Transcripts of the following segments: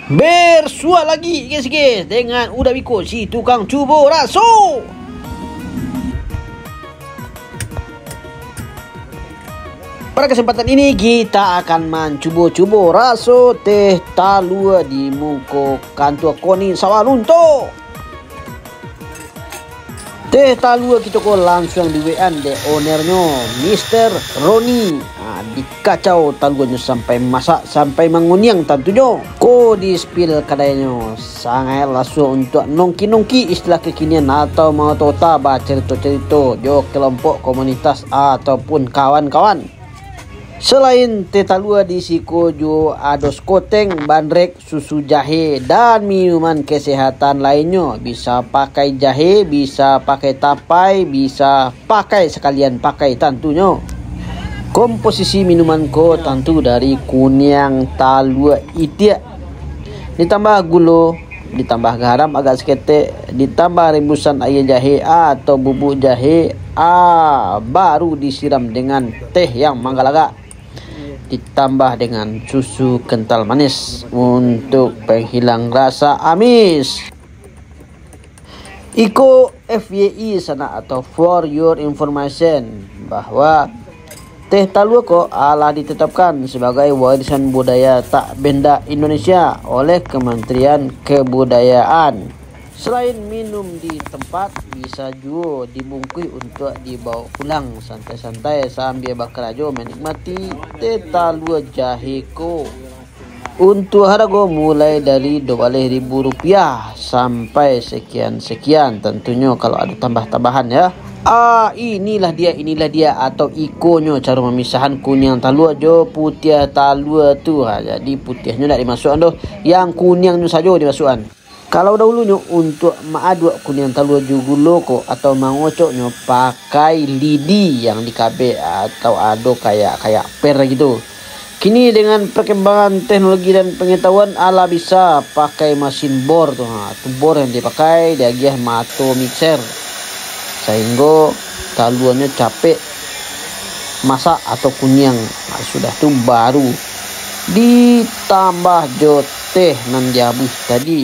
Bersua lagi guys dengan Uda Biko si tukang cubo raso. Pada kesempatan ini kita akan mencubo-cubo raso teh talua di muko kantor Koni Sawalunto. Teh talua kita ko langsung di WA de ownernya Mr. Roni. Dikacau taluannya sampai masak sampai mengunyang tentunya. Ko di spill kadanya sangat langsung untuk nongki-nongki istilah kekinian atau mau tabah cerita-cerita jo kelompok komunitas ataupun kawan-kawan. Selain teh talua di siko jo ados koteng, bandrek, susu jahe dan minuman kesehatan lainnya. Bisa pakai jahe, bisa pakai tapai, bisa pakai sekalian pakai tentunya. Komposisi minuman ko tentu dari kunyang talua itia, ditambah gula, ditambah garam agak sekete, ditambah rebusan air jahe atau bubuk jahe, baru disiram dengan teh yang manggalaga, ditambah dengan susu kental manis untuk penghilang rasa amis. Iko FYI sana atau for your information bahwa teh talua ko ala ditetapkan sebagai warisan budaya tak benda Indonesia oleh Kementerian Kebudayaan. Selain minum di tempat, bisa juga dibungkus untuk dibawa pulang santai-santai sambil bakarajo menikmati teh talua jahe ko. Untuk harga mulai dari Rp12.000 sampai sekian-sekian tentunya kalau ada tambah-tambahan ya. Inilah dia atau ikonyo cara memisahkan kunyang talua jo putih talua tu. Jadi putihnya tak dimasukkan doh, yang kuningnya saja dimasukkan. Kalau dahulunya untuk maaduk kunyang talua juga loko atau mangocoknya pakai lidi yang dikabe atau ado kayak per gitu. Kini dengan perkembangan teknologi dan pengetahuan ala bisa pakai mesin bor tuh. Tu bor yang dipakai dia mato mixer. Sehingga taluannya capek masak atau kunyang. Sudah tu baru ditambah jo teh nan dihabis tadi.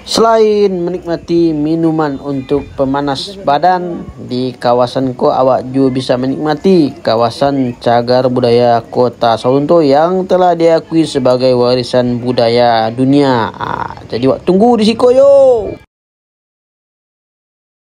Selain menikmati minuman untuk pemanas badan, di kawasan ko awak juga bisa menikmati kawasan cagar budaya Kota Sawalunto yang telah diakui sebagai warisan budaya dunia. Jadi wak tunggu di siko yo.